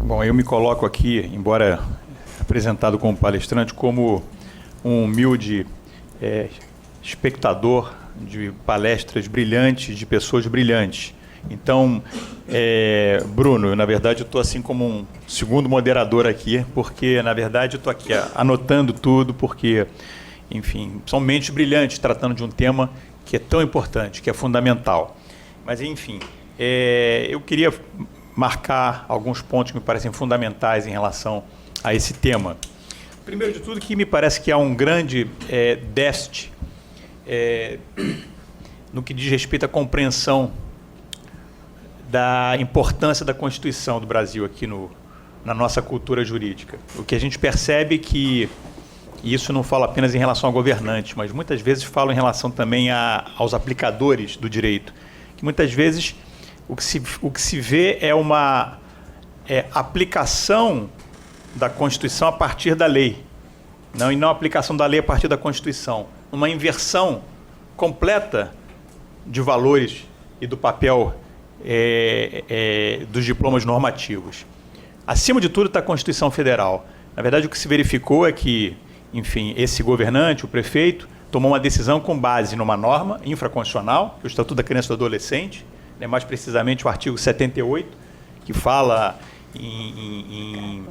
Bom, eu me coloco aqui, embora apresentado como palestrante, como um humilde espectador de palestras brilhantes, de pessoas brilhantes. Então, Bruno, na verdade, eu estou assim como um segundo moderador aqui, porque, na verdade, eu estou aqui anotando tudo, porque, enfim, são mentes brilhantes tratando de um tema que é tão importante, que é fundamental. Mas, enfim, eu queria marcar alguns pontos que me parecem fundamentais em relação a esse tema. Primeiro de tudo, que me parece que há um grande déficit no que diz respeito à compreensão da importância da Constituição do Brasil aqui na nossa cultura jurídica. O que a gente percebe é que, e isso não falo apenas em relação a governantes, mas muitas vezes falo em relação também aos aplicadores do direito, que muitas vezes o que se vê é uma aplicação da Constituição a partir da lei, e não a aplicação da lei a partir da Constituição. Uma inversão completa de valores e do papel dos diplomas normativos. Acima de tudo está a Constituição Federal. Na verdade, o que se verificou é que, enfim, esse governante, o prefeito, tomou uma decisão com base numa norma infraconstitucional, que é o Estatuto da Criança e do Adolescente, mais precisamente o artigo 78, que fala em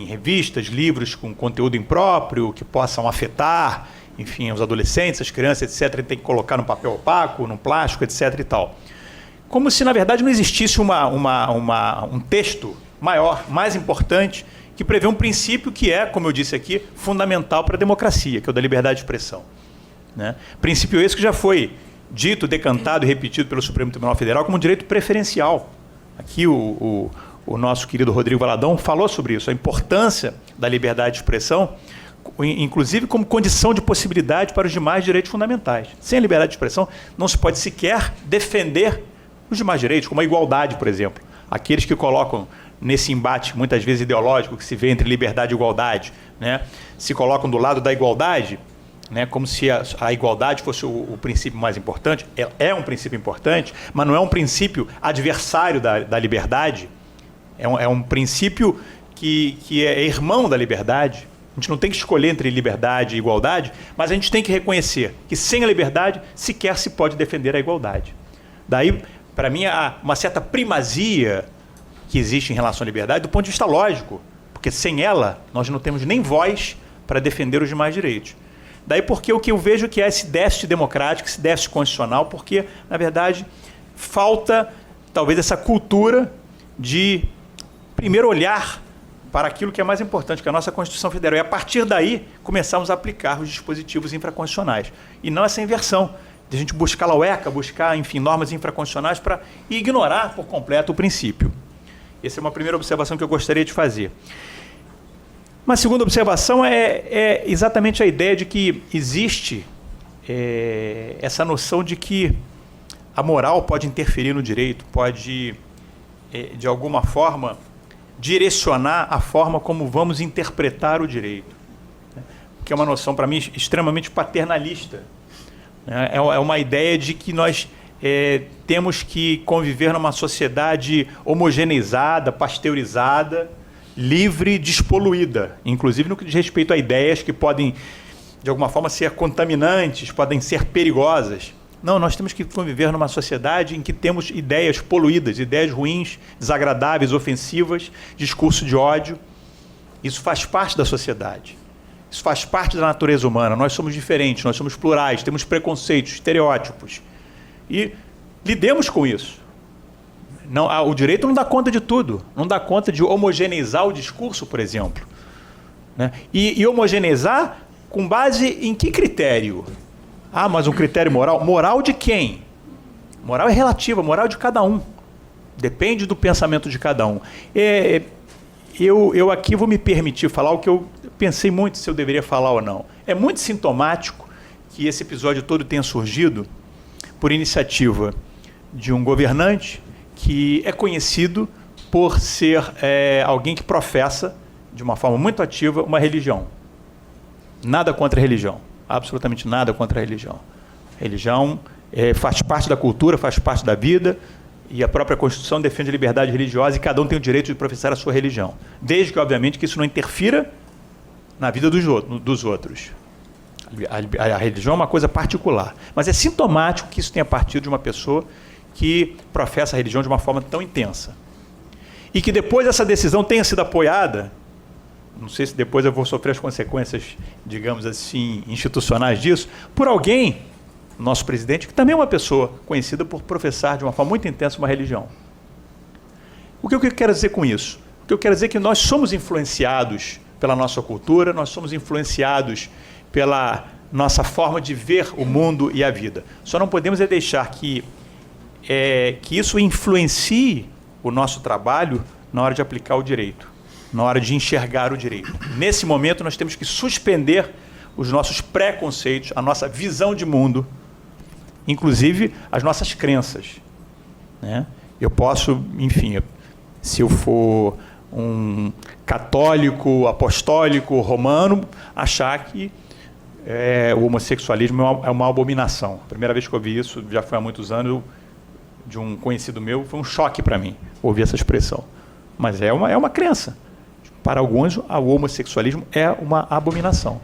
revistas, livros com conteúdo impróprio, que possam afetar, enfim, os adolescentes, as crianças, etc., tem que colocar no papel opaco, no plástico, etc. e tal. Como se, na verdade, não existisse um texto maior, mais importante, que prevê um princípio que é, como eu disse aqui, fundamental para a democracia, que é o da liberdade de expressão. Né? Princípio esse que já foi dito, decantado e repetido pelo Supremo Tribunal Federal como um direito preferencial. Aqui o nosso querido Rodrigo Valadão falou sobre isso, a importância da liberdade de expressão, inclusive como condição de possibilidade para os demais direitos fundamentais. Sem a liberdade de expressão, não se pode sequer defender os demais direitos, como a igualdade, por exemplo. Aqueles que colocam nesse embate, muitas vezes ideológico, que se vê entre liberdade e igualdade, né, se colocam do lado da igualdade, né, como se a igualdade fosse o princípio mais importante. É um princípio importante, mas não é um princípio adversário da liberdade. É um princípio que é irmão da liberdade. A gente não tem que escolher entre liberdade e igualdade, mas a gente tem que reconhecer que sem a liberdade sequer se pode defender a igualdade. Daí, para mim, há uma certa primazia que existe em relação à liberdade do ponto de vista lógico, porque sem ela nós não temos nem voz para defender os demais direitos. Daí porque o que eu vejo que é esse déficit democrático, esse déficit constitucional, porque, na verdade, falta talvez essa cultura de primeiro olhar para aquilo que é mais importante, que é a nossa Constituição Federal, e a partir daí começarmos a aplicar os dispositivos infraconstitucionais. E não essa inversão, de a gente buscar a UECA, buscar, enfim, normas infraconstitucionais para ignorar por completo o princípio. Essa é uma primeira observação que eu gostaria de fazer. Uma segunda observação é exatamente a ideia de que existe essa noção de que a moral pode interferir no direito, pode, de alguma forma, direcionar a forma como vamos interpretar o direito. Que é uma noção, para mim, extremamente paternalista. É uma ideia de que nós temos que conviver numa sociedade homogeneizada, pasteurizada, livre, despoluída, inclusive no que diz respeito a ideias que podem, de alguma forma, ser contaminantes, podem ser perigosas. Não, nós temos que conviver numa sociedade em que temos ideias poluídas, ideias ruins, desagradáveis, ofensivas, discurso de ódio. Isso faz parte da sociedade. Isso faz parte da natureza humana. Nós somos diferentes, nós somos plurais, temos preconceitos, estereótipos. E lidemos com isso. Não, o direito não dá conta de tudo. Não dá conta de homogeneizar o discurso, por exemplo. Né? E homogeneizar com base em que critério? Ah, mas um critério moral? Moral de quem? Moral é relativa, moral de cada um. Depende do pensamento de cada um. Eu aqui vou me permitir falar o que eu pensei muito se eu deveria falar ou não. É muito sintomático que esse episódio todo tenha surgido por iniciativa de um governante que é conhecido por ser alguém que professa, de uma forma muito ativa, uma religião. Nada contra a religião. Absolutamente nada contra a religião. Religião faz parte da cultura, faz parte da vida, e a própria Constituição defende a liberdade religiosa e cada um tem o direito de professar a sua religião. Desde que, obviamente, que isso não interfira na vida dos outros. A religião é uma coisa particular. Mas é sintomático que isso tenha partido de uma pessoa que professa a religião de uma forma tão intensa. E que depois essa decisão tenha sido apoiada, não sei se depois eu vou sofrer as consequências, digamos assim, institucionais disso, por alguém, nosso presidente, que também é uma pessoa conhecida por professar de uma forma muito intensa uma religião. O que eu quero dizer com isso? O que eu quero dizer é que nós somos influenciados pela nossa cultura, nós somos influenciados pela nossa forma de ver o mundo e a vida. Só não podemos deixar que isso influencie o nosso trabalho na hora de aplicar o direito, na hora de enxergar o direito. Nesse momento, nós temos que suspender os nossos preconceitos, a nossa visão de mundo, inclusive as nossas crenças, né? Eu posso, enfim, se eu for um católico, apostólico, romano, achar que o homossexualismo é uma abominação. A primeira vez que eu ouvi isso, já foi há muitos anos, de um conhecido meu, foi um choque para mim ouvir essa expressão. Mas é uma crença. Para alguns, o homossexualismo é uma abominação.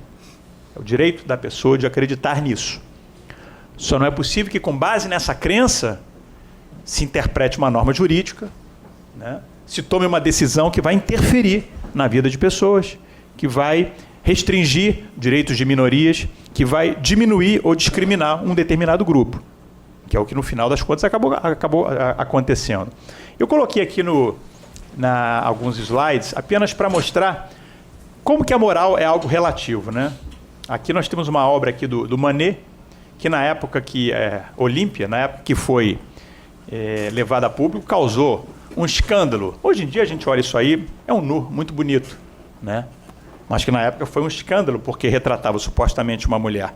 É o direito da pessoa de acreditar nisso. Só não é possível que, com base nessa crença, se interprete uma norma jurídica, né? Se tome uma decisão que vai interferir na vida de pessoas, que vai restringir direitos de minorias, que vai diminuir ou discriminar um determinado grupo, que é o que, no final das contas, acabou acontecendo. Eu coloquei aqui alguns slides apenas para mostrar como que a moral é algo relativo, né? Aqui nós temos uma obra aqui do Manet, que na época que Olímpia, na época que foi levada a público, causou um escândalo. Hoje em dia a gente olha isso aí, é um nu muito bonito, né? Mas que na época foi um escândalo, porque retratava supostamente uma mulher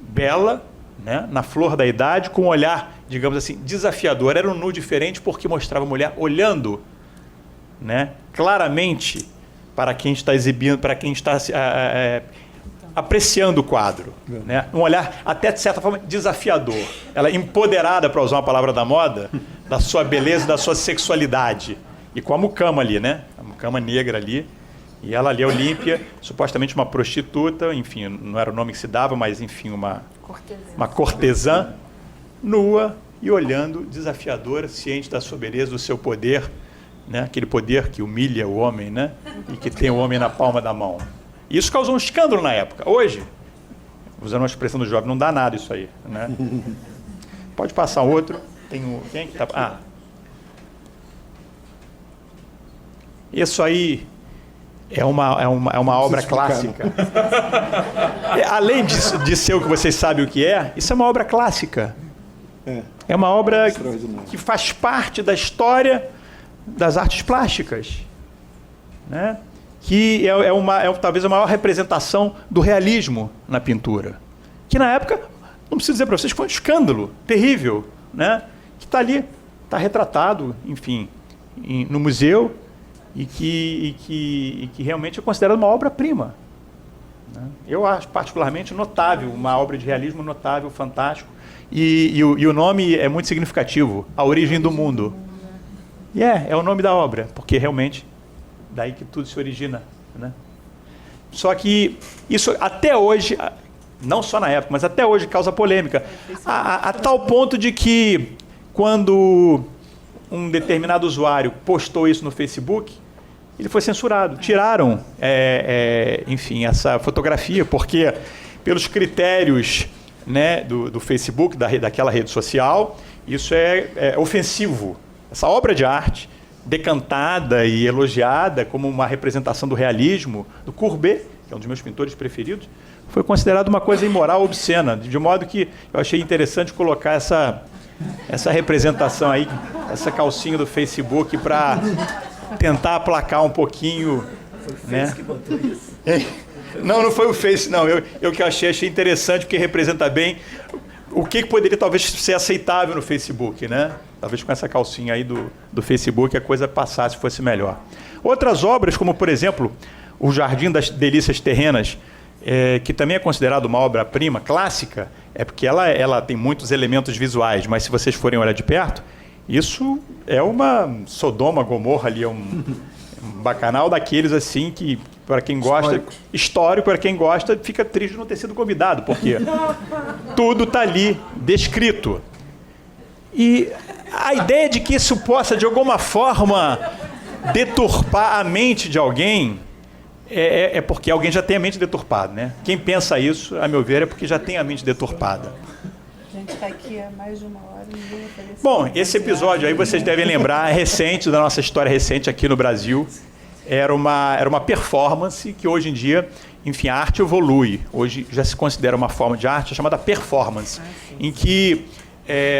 bela, né, na flor da idade, com um olhar, digamos assim, desafiador. Era um nu diferente porque mostrava a mulher olhando, né, claramente para quem está exibindo, para quem está apreciando o quadro, né? Um olhar até, de certa forma, desafiador. Ela empoderada, para usar uma palavra da moda, da sua beleza, da sua sexualidade. E com a mucama ali, né? A mucama negra ali. E ela ali, Olímpia, supostamente uma prostituta, enfim, não era o nome que se dava, mas, enfim, uma cortesã nua e olhando, desafiadora, ciente da sua beleza, do seu poder, né? Aquele poder que humilha o homem, né? E que tem o homem na palma da mão. E isso causou um escândalo na época. Hoje, usando uma expressão do jovem, não dá nada isso aí, né? Pode passar outro. Quem é que está? Isso aí é uma obra clássica. Além de ser o que vocês sabem o que é, isso é uma obra clássica. É uma obra que faz parte da história das artes plásticas, né? Que é talvez a maior representação do realismo na pintura. Que na época, não preciso dizer para vocês, foi um escândalo terrível, né? Que está ali, está retratado, enfim, no museu, e que realmente é considerado uma obra-prima, né? Eu acho particularmente notável, uma obra de realismo notável, fantástico, e o nome é muito significativo, A Origem do Mundo. E é o nome da obra, porque realmente daí que tudo se origina, né? Só que isso até hoje, não só na época, mas até hoje causa polêmica, a tal ponto de que quando um determinado usuário postou isso no Facebook, ele foi censurado. Tiraram, enfim, essa fotografia, porque pelos critérios, né, do Facebook, daquela rede social, isso é ofensivo. Essa obra de arte, decantada e elogiada como uma representação do realismo, do Courbet, que é um dos meus pintores preferidos, foi considerado uma coisa imoral, obscena, de modo que eu achei interessante colocar essa representação aí, essa calcinha do Facebook, para tentar aplacar um pouquinho, né? Foi o Face que botou isso? Não foi o Face, não. Eu que achei interessante, porque representa bem o que poderia talvez ser aceitável no Facebook, né? Talvez com essa calcinha aí do Facebook a coisa passasse, fosse melhor. Outras obras, como por exemplo, o Jardim das Delícias Terrenas, que também é considerado uma obra-prima clássica, é porque ela tem muitos elementos visuais, mas se vocês forem olhar de perto, isso é uma Sodoma, Gomorra ali, um bacanal daqueles assim que, para quem gosta, histórico, para quem gosta, fica triste de não ter sido convidado, porque tudo está ali descrito. E a ideia de que isso possa, de alguma forma, deturpar a mente de alguém, é porque alguém já tem a mente deturpada, né? Quem pensa isso, a meu ver, é porque já tem a mente deturpada. A gente está aqui há mais de uma hora e ninguém apareceu. Bom, esse episódio aí vocês devem lembrar, é recente, da nossa história recente aqui no Brasil. Era uma performance que hoje em dia, enfim, a arte evolui. Hoje já se considera uma forma de arte chamada performance, em que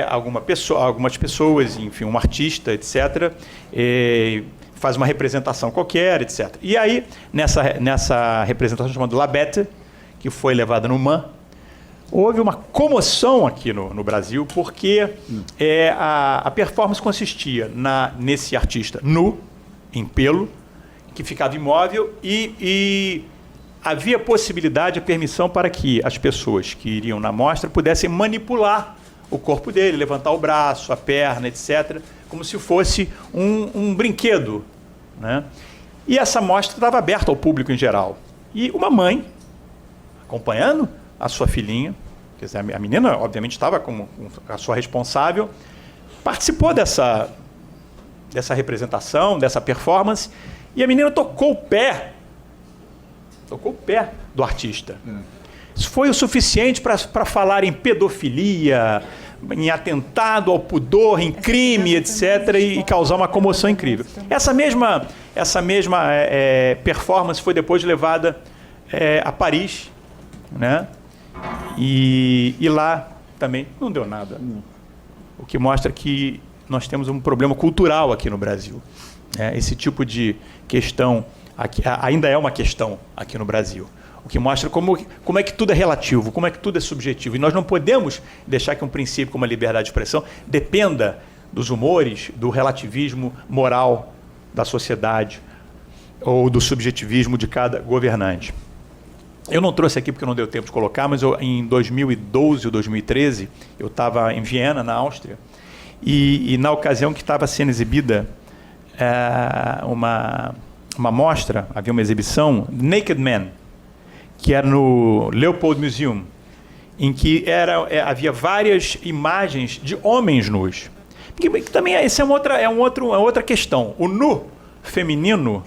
algumas pessoas, enfim, um artista, etc., faz uma representação qualquer, etc. E aí, nessa representação chamada La Bête, que foi levada no MAN, houve uma comoção aqui no Brasil, porque a performance consistia nesse artista nu, em pelo, que ficava imóvel, e havia possibilidade, a permissão para que as pessoas que iriam na mostra pudessem manipular o corpo dele, levantar o braço, a perna, etc., como se fosse um brinquedo, né? E essa mostra estava aberta ao público em geral. E uma mãe, acompanhando a sua filhinha, quer dizer, a menina, obviamente, estava como a sua responsável, participou dessa representação, dessa performance, e a menina tocou o pé do artista. Isso foi o suficiente para falar em pedofilia, em atentado ao pudor, em crime, etc., e causar uma comoção incrível. Essa mesma performance foi depois levada a Paris, né? E lá também não deu nada. O que mostra que nós temos um problema cultural aqui no Brasil. Esse tipo de questão aqui, ainda é uma questão aqui no Brasil. O que mostra como é que tudo é relativo, como é que tudo é subjetivo. E nós não podemos deixar que um princípio como a liberdade de expressão dependa dos humores, do relativismo moral da sociedade ou do subjetivismo de cada governante. Eu não trouxe aqui porque não deu tempo de colocar, mas em 2012 ou 2013, eu estava em Viena, na Áustria, e na ocasião que estava sendo exibida uma mostra, havia uma exibição, Naked Man, que era no Leopold Museum, em que havia várias imagens de homens nus. Que também essa é uma outra questão. O nu feminino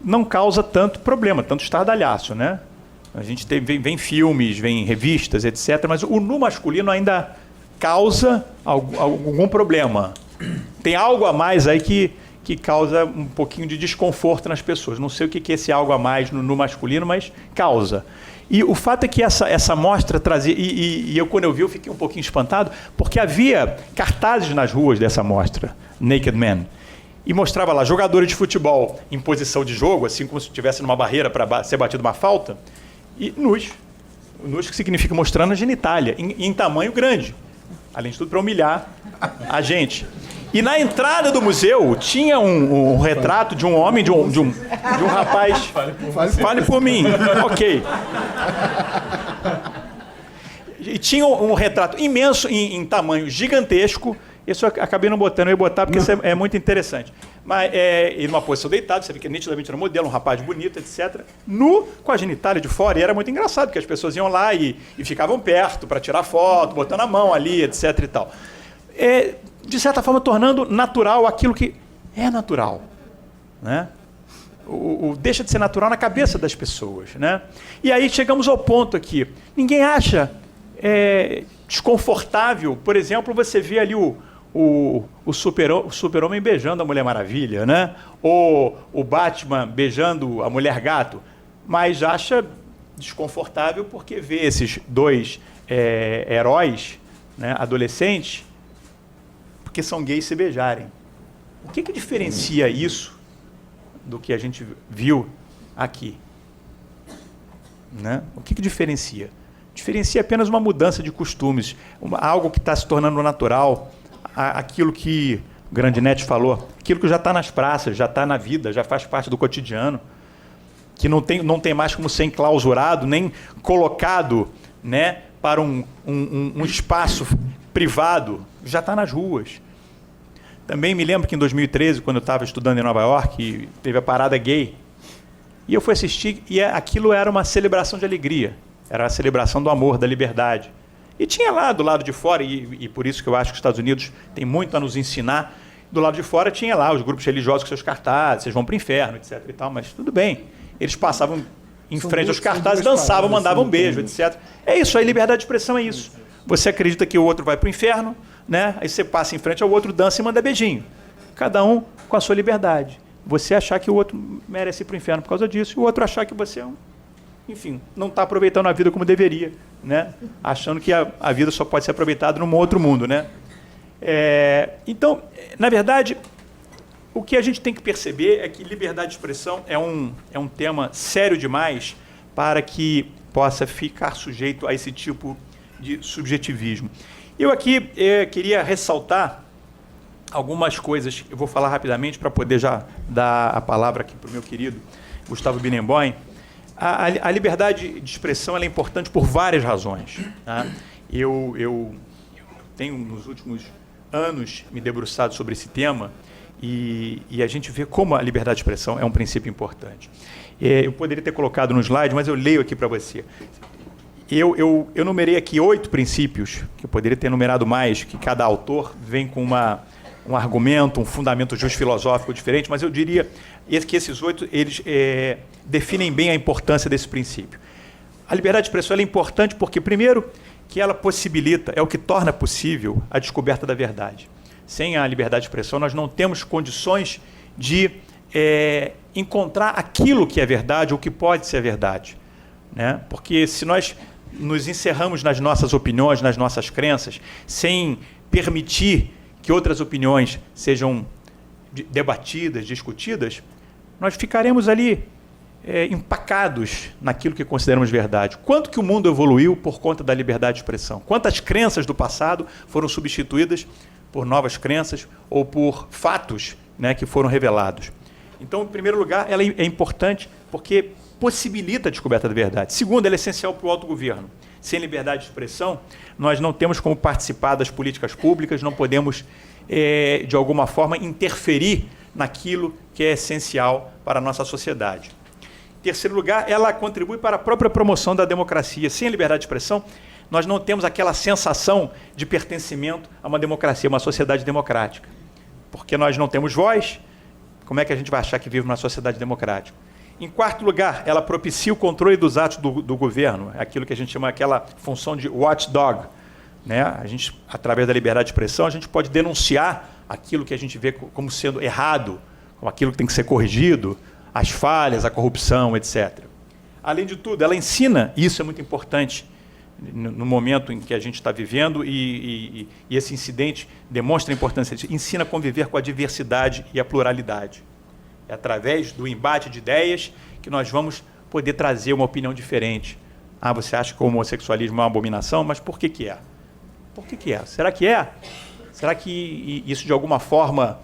não causa tanto problema, tanto estardalhaço, né? A gente vem filmes, vem revistas, etc., mas o nu masculino ainda causa algum problema. Tem algo a mais aí que causa um pouquinho de desconforto nas pessoas. Não sei o que é esse algo a mais no masculino, mas causa. E o fato é que essa mostra trazia... E quando eu vi, eu fiquei um pouquinho espantado, porque havia cartazes nas ruas dessa mostra, Naked Man, e mostrava lá jogadores de futebol em posição de jogo, assim como se estivesse numa barreira para ser batido uma falta, e nus. Nus que significa mostrando a genitália, em tamanho grande. Além de tudo, para humilhar a gente. E na entrada do museu tinha um retrato de um homem, de um rapaz. Fale por mim. Ok. E tinha um retrato imenso, em tamanho gigantesco. Isso eu acabei não botando, eu ia botar porque isso é muito interessante. Mas ele numa posição deitado, você vê que nitidamente era um modelo, um rapaz bonito, etc. Nu, com a genitália de fora. E era muito engraçado, porque as pessoas iam lá e ficavam perto para tirar foto, botando a mão ali, etc. e tal. De certa forma, tornando natural aquilo que é natural, né? Deixa de ser natural na cabeça das pessoas, né? E aí chegamos ao ponto aqui. Ninguém acha desconfortável, por exemplo, você vê ali o super-homem beijando a Mulher Maravilha, né? Ou o Batman beijando a Mulher Gato, mas acha desconfortável porque vê esses dois heróis, né, adolescentes, porque são gays se beijarem. O que diferencia isso do que a gente viu aqui? Né? O que diferencia? diferencia apenas uma mudança de costumes, algo que está se tornando natural, aquilo que o Grandinetti falou, aquilo que já está nas praças, já está na vida, já faz parte do cotidiano, que não tem mais como ser enclausurado, nem colocado, né, para um espaço privado, já está nas ruas. Também me lembro que em 2013, quando eu estava estudando em Nova York, teve a parada gay, e eu fui assistir, e aquilo era uma celebração de alegria, era a celebração do amor, da liberdade. E tinha lá, do lado de fora, e por isso que eu acho que os Estados Unidos têm muito a nos ensinar, do lado de fora tinha lá os grupos religiosos com seus cartazes, vocês vão para o inferno, etc. e tal, mas tudo bem. Eles passavam em frente aos cartazes, dançavam, mandavam um beijo, etc. É isso, aí liberdade de expressão é isso. Você acredita que o outro vai para o inferno, né? Aí você passa em frente ao outro, dança e manda beijinho. Cada um com a sua liberdade. Você achar que o outro merece ir para o inferno por causa disso, e o outro achar que você é enfim, não está aproveitando a vida como deveria, né? Achando que a vida só pode ser aproveitada num outro mundo, né? Então, na verdade, o que a gente tem que perceber é que liberdade de expressão é um tema sério demais para que possa ficar sujeito a esse tipo de subjetivismo. Eu aqui queria ressaltar algumas coisas, eu vou falar rapidamente para poder já dar a palavra aqui para o meu querido Gustavo Birenboim. A liberdade de expressão ela é importante por várias razões. Tá? Eu tenho, nos últimos anos, me debruçado sobre esse tema e a gente vê como a liberdade de expressão é um princípio importante. Eu poderia ter colocado no slide, mas eu leio aqui para você. Eu numerei aqui 8 princípios, que eu poderia ter numerado mais, que cada autor vem com um argumento, um fundamento justo filosófico diferente, mas eu diria que esses 8 eles definem bem a importância desse princípio. A liberdade de expressão ela é importante porque, primeiro, que ela possibilita, é o que torna possível a descoberta da verdade. Sem a liberdade de expressão, nós não temos condições de encontrar aquilo que é verdade ou que pode ser verdade, né? Porque se nós nos encerramos nas nossas opiniões, nas nossas crenças, sem permitir que outras opiniões sejam debatidas, discutidas, nós ficaremos ali empacados naquilo que consideramos verdade. Quanto que o mundo evoluiu por conta da liberdade de expressão? Quantas crenças do passado foram substituídas por novas crenças ou por fatos, né, que foram revelados? Então, em primeiro lugar, ela é importante porque possibilita a descoberta da verdade. Segundo, ela é essencial para o autogoverno. Sem liberdade de expressão, nós não temos como participar das políticas públicas, não podemos, de alguma forma, interferir naquilo que é essencial para a nossa sociedade. Em terceiro lugar, ela contribui para a própria promoção da democracia. Sem a liberdade de expressão, nós não temos aquela sensação de pertencimento a uma democracia, uma sociedade democrática. Porque nós não temos voz, como é que a gente vai achar que vive numa sociedade democrática? Em quarto lugar, ela propicia o controle dos atos do governo, aquilo que a gente chama aquela função de watchdog, né? A gente, através da liberdade de expressão, a gente pode denunciar aquilo que a gente vê como sendo errado, como aquilo que tem que ser corrigido, as falhas, a corrupção, etc. Além de tudo, ela ensina, e isso é muito importante no momento em que a gente está vivendo, e esse incidente demonstra a importância disso, ensina a conviver com a diversidade e a pluralidade. É através do embate de ideias que nós vamos poder trazer uma opinião diferente. Ah, você acha que o homossexualismo é uma abominação? Mas por que que é? Por que que é? Será que é? Será que isso de alguma forma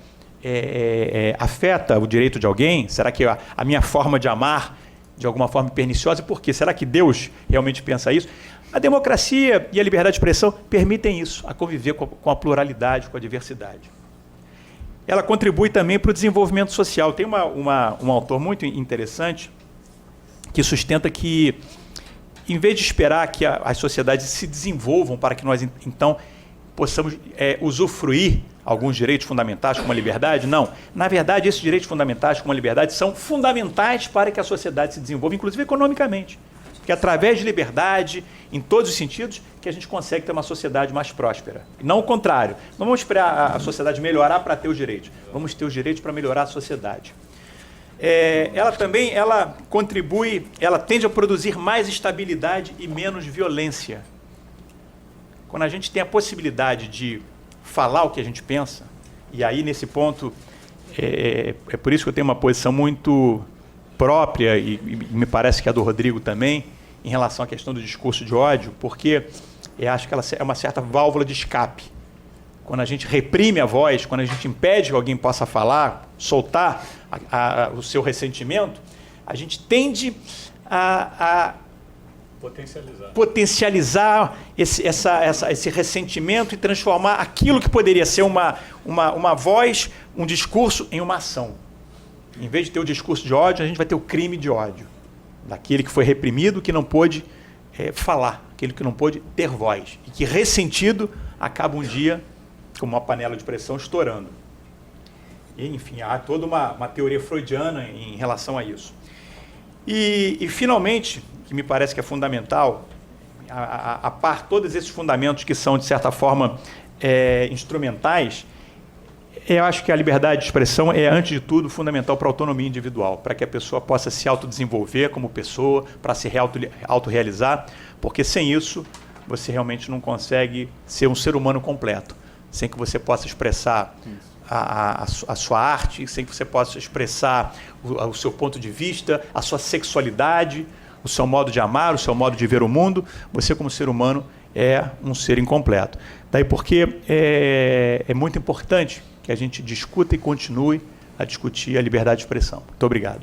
afeta o direito de alguém? Será que a minha forma de amar de alguma forma é perniciosa? E por quê? Será que Deus realmente pensa isso? A democracia e a liberdade de expressão permitem isso, a conviver com a pluralidade, com a diversidade. Ela contribui também para o desenvolvimento social. Tem um autor muito interessante que sustenta que, em vez de esperar que as sociedades se desenvolvam para que nós, então, possamos usufruir alguns direitos fundamentais, como a liberdade, não. Na verdade, esses direitos fundamentais, como a liberdade, são fundamentais para que a sociedade se desenvolva, inclusive economicamente. Porque através de liberdade, em todos os sentidos, que a gente consegue ter uma sociedade mais próspera. E não o contrário. Não vamos esperar a sociedade melhorar para ter os direitos. Vamos ter os direitos para melhorar a sociedade. Ela contribui, ela tende a produzir mais estabilidade e menos violência. Quando a gente tem a possibilidade de falar o que a gente pensa, e aí nesse ponto, é por isso que eu tenho uma posição muito própria, e me parece que a do Rodrigo também, em relação à questão do discurso de ódio, porque eu acho que ela é uma certa válvula de escape. Quando a gente reprime a voz, quando a gente impede que alguém possa falar, soltar o seu ressentimento, a gente tende a potencializar esse ressentimento e transformar aquilo que poderia ser uma voz, um discurso, em uma ação. Em vez de ter o discurso de ódio, a gente vai ter o crime de ódio. Daquele que foi reprimido, que não pôde falar, aquele que não pôde ter voz. E que, ressentido, acaba um dia, como uma panela de pressão, estourando. E, enfim, há toda uma teoria freudiana em relação a isso. E finalmente, que me parece que é fundamental, a par todos esses fundamentos que são, de certa forma, instrumentais, eu acho que a liberdade de expressão é, antes de tudo, fundamental para a autonomia individual, para que a pessoa possa se autodesenvolver como pessoa, para se autorrealizar, porque sem isso você realmente não consegue ser um ser humano completo, sem que você possa expressar a sua arte, sem que você possa expressar o seu ponto de vista, a sua sexualidade, o seu modo de amar, o seu modo de ver o mundo. Você, como ser humano, é um ser incompleto. Daí porque é muito importante que a gente discuta e continue a discutir a liberdade de expressão. Muito obrigado.